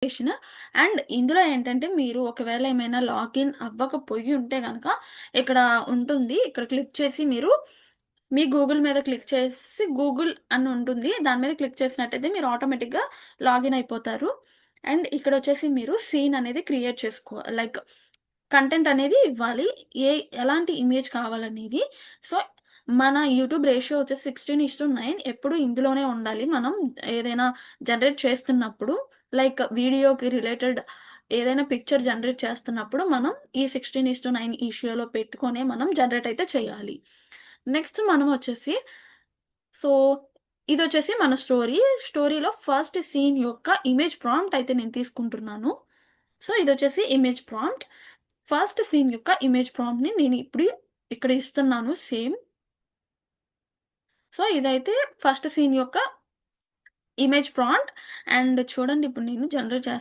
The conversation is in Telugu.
చేషిన అండ్ ఇందులో ఏంటంటే మీరు ఒకవేళ ఏమైనా లాగిన్ అవ్వకపోయి ఉంటే గనక ఇక్కడ ఉంటుంది. ఇక్కడ క్లిక్ చేసి మీరు మీ గూగుల్ మీద క్లిక్ చేసి గూగుల్ అని ఉంటుంది. దాని మీద క్లిక్ చేసినట్టయితే మీరు ఆటోమేటిక్‌గా లాగిన్ అయిపోతారు. అండ్ ఇక్కడొచ్చేసి మీరు సీన్ అనేది క్రియేట్ లైక్ కంటెంట్ అనేది ఇవ్వాలి. ఎలాంటి ఇమేజ్ కావాలనేది. సో, మన యూట్యూబ్ రేషియో వచ్చేసి 16:9 ఎప్పుడు ఇందులోనే ఉండాలి. మనం ఏదైనా జనరేట్ చేస్తున్నప్పుడు లైక్ వీడియోకి రిలేటెడ్ ఏదైనా పిక్చర్ జనరేట్ చేస్తున్నప్పుడు మనం ఈ 16:9 ఇషియోలో పెట్టుకొనే మనం జనరేట్ అయితే చేయాలి. నెక్స్ట్ మనం వచ్చేసి సో, ఇదొచ్చేసి మన స్టోరీ. స్టోరీలో ఫస్ట్ సీన్ యొక్క ఇమేజ్ ప్రాంప్ట్ అయితే నేను తీసుకుంటున్నాను. సో, ఇదొచ్చేసి ఇమేజ్ ప్రాంప్ట్. ఫస్ట్ సీన్ యొక్క ఇమేజ్ ప్రాంప్ట్‌ని నేను ఇప్పుడు ఇక్కడ ఇస్తున్నాను సేమ్. సో, ఇదైతే ఫస్ట్ సీన్ యొక్క ఇమేజ్ ప్రాంప్ట్ అండ్ చూడండి ఇప్పుడు నేను జనరేట్ చేస్తాను.